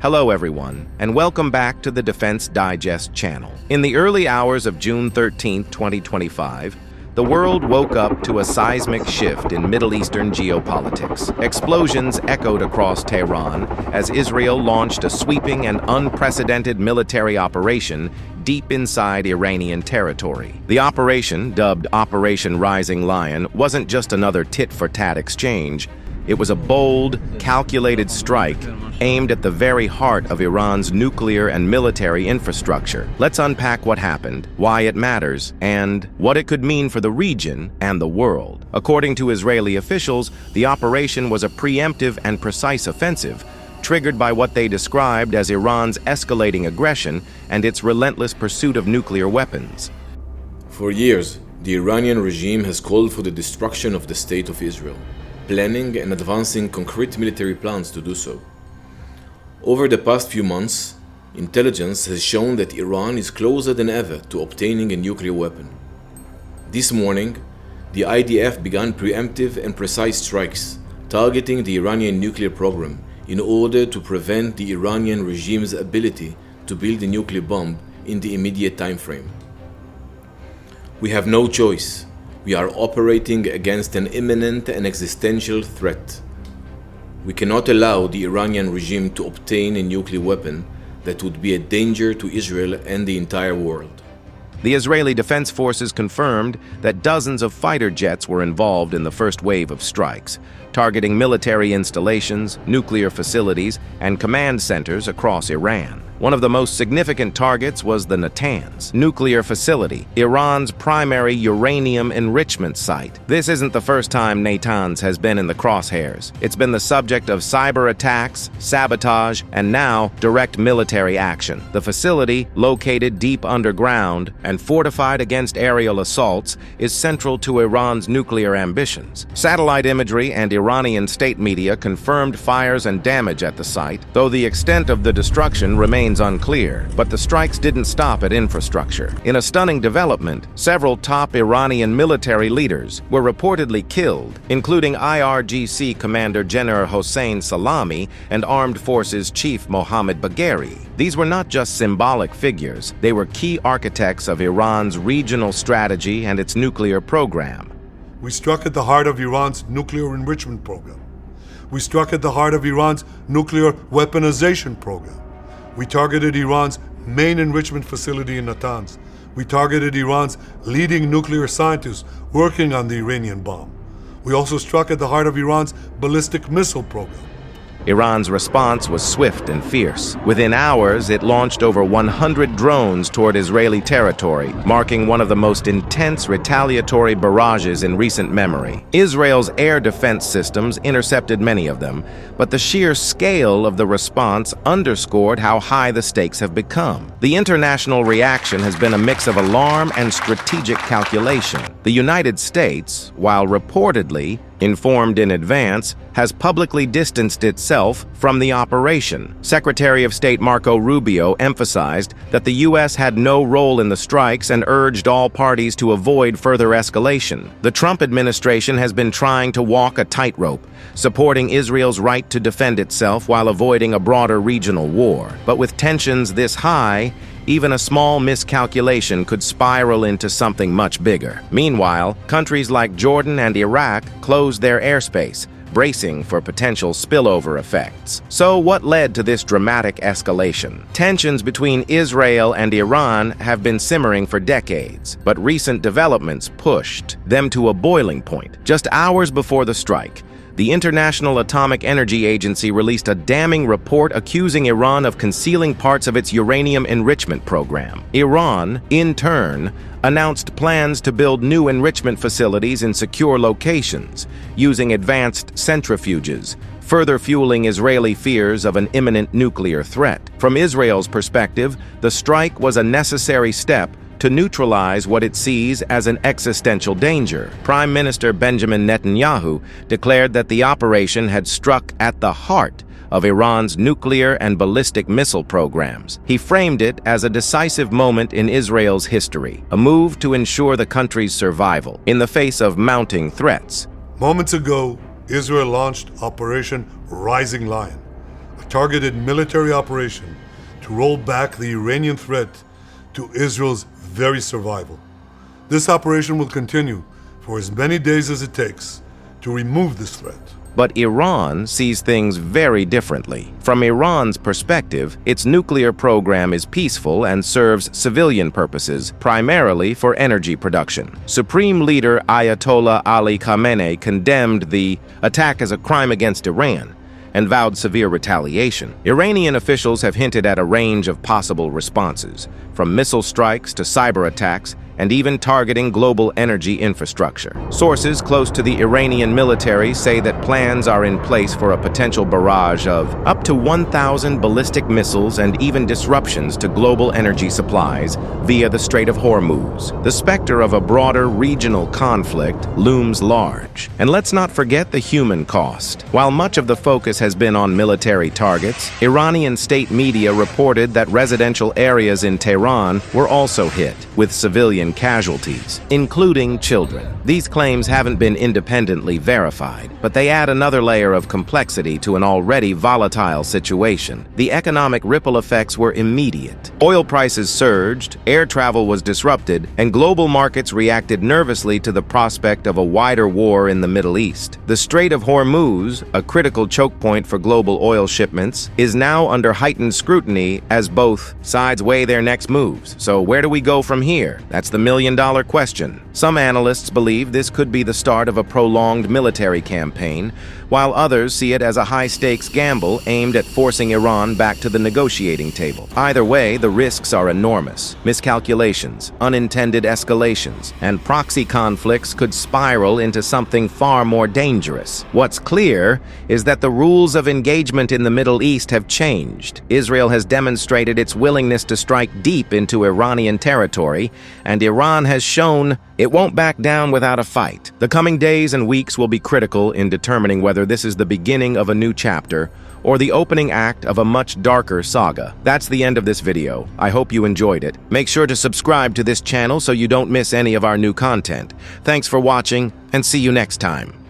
Hello everyone, and welcome back to the Defense Digest channel. In the early hours of June 13, 2025, the world woke up to a seismic shift in Middle Eastern geopolitics. Explosions echoed across Tehran as Israel launched a sweeping and unprecedented military operation deep inside Iranian territory. The operation, dubbed Operation Rising Lion, wasn't just another tit-for-tat exchange. It was a bold, calculated strike aimed at the very heart of Iran's nuclear and military infrastructure. Let's unpack what happened, why it matters, and what it could mean for the region and the world. According to Israeli officials, the operation was a preemptive and precise offensive, triggered by what they described as Iran's escalating aggression and its relentless pursuit of nuclear weapons. For years, the Iranian regime has called for the destruction of the State of Israel, planning and advancing concrete military plans to do so. Over the past few months, intelligence has shown that Iran is closer than ever to obtaining a nuclear weapon. This morning, the IDF began preemptive and precise strikes targeting the Iranian nuclear program in order to prevent the Iranian regime's ability to build a nuclear bomb in the immediate time frame. We have no choice. We are operating against an imminent and existential threat. We cannot allow the Iranian regime to obtain a nuclear weapon that would be a danger to Israel and the entire world. The Israeli Defense Forces confirmed that dozens of fighter jets were involved in the first wave of strikes, targeting military installations, nuclear facilities, and command centers across Iran. One of the most significant targets was the Natanz nuclear facility, Iran's primary uranium enrichment site. This isn't the first time Natanz has been in the crosshairs. It's been the subject of cyber attacks, sabotage, and now direct military action. The facility, located deep underground and fortified against aerial assaults, is central to Iran's nuclear ambitions. Satellite imagery and Iranian state media confirmed fires and damage at the site, though the extent of the destruction remains unclear. But the strikes didn't stop at infrastructure. In a stunning development, several top Iranian military leaders were reportedly killed, including IRGC Commander General Hossein Salami and Armed Forces Chief Mohammad Bagheri. These were not just symbolic figures, they were key architects of Iran's regional strategy and its nuclear program. We struck at the heart of Iran's nuclear enrichment program. We struck at the heart of Iran's nuclear weaponization program. We targeted Iran's main enrichment facility in Natanz. We targeted Iran's leading nuclear scientists working on the Iranian bomb. We also struck at the heart of Iran's ballistic missile program. Iran's response was swift and fierce. Within hours, it launched over 100 drones toward Israeli territory, marking one of the most intense retaliatory barrages in recent memory. Israel's air defense systems intercepted many of them, but the sheer scale of the response underscored how high the stakes have become. The international reaction has been a mix of alarm and strategic calculation. The United States, while reportedly informed in advance, has publicly distanced itself from the operation. Secretary of State Marco Rubio emphasized that the U.S. had no role in the strikes and urged all parties to avoid further escalation. The Trump administration has been trying to walk a tightrope, supporting Israel's right to defend itself while avoiding a broader regional war. But with tensions this high, even a small miscalculation could spiral into something much bigger. Meanwhile, countries like Jordan and Iraq closed their airspace, bracing for potential spillover effects. So what led to this dramatic escalation? Tensions between Israel and Iran have been simmering for decades, but recent developments pushed them to a boiling point. Just hours before the strike, the International Atomic Energy Agency released a damning report accusing Iran of concealing parts of its uranium enrichment program. Iran, in turn, announced plans to build new enrichment facilities in secure locations, using advanced centrifuges, further fueling Israeli fears of an imminent nuclear threat. From Israel's perspective, the strike was a necessary step to neutralize what it sees as an existential danger. Prime Minister Benjamin Netanyahu declared that the operation had struck at the heart of Iran's nuclear and ballistic missile programs. He framed it as a decisive moment in Israel's history, a move to ensure the country's survival in the face of mounting threats. Moments ago, Israel launched Operation Rising Lion, a targeted military operation to roll back the Iranian threat to Israel's very survival. This operation will continue for as many days as it takes to remove this threat. But Iran sees things very differently. From Iran's perspective, its nuclear program is peaceful and serves civilian purposes, primarily for energy production. Supreme Leader Ayatollah Ali Khamenei condemned the attack as a crime against Iran and vowed severe retaliation. Iranian officials have hinted at a range of possible responses, from missile strikes to cyber attacks, and even targeting global energy infrastructure. Sources close to the Iranian military say that plans are in place for a potential barrage of up to 1,000 ballistic missiles and even disruptions to global energy supplies via the Strait of Hormuz. The specter of a broader regional conflict looms large. And let's not forget the human cost. While much of the focus has been on military targets, Iranian state media reported that residential areas in Tehran were also hit, with civilian casualties, including children. These claims haven't been independently verified, but they add another layer of complexity to an already volatile situation. The economic ripple effects were immediate. Oil prices surged, air travel was disrupted, and global markets reacted nervously to the prospect of a wider war in the Middle East. The Strait of Hormuz, a critical choke point for global oil shipments, is now under heightened scrutiny as both sides weigh their next moves. So where do we go from here? That's the million-dollar question. Some analysts believe this could be the start of a prolonged military campaign, while others see it as a high-stakes gamble aimed at forcing Iran back to the negotiating table. Either way, the risks are enormous. Miscalculations, unintended escalations, and proxy conflicts could spiral into something far more dangerous. What's clear is that the rules of engagement in the Middle East have changed. Israel has demonstrated its willingness to strike deep into Iranian territory, and Iran has shown it won't back down without a fight. The coming days and weeks will be critical in determining whether this is the beginning of a new chapter or the opening act of a much darker saga. That's the end of this video. I hope you enjoyed it. Make sure to subscribe to this channel so you don't miss any of our new content. Thanks for watching, and see you next time.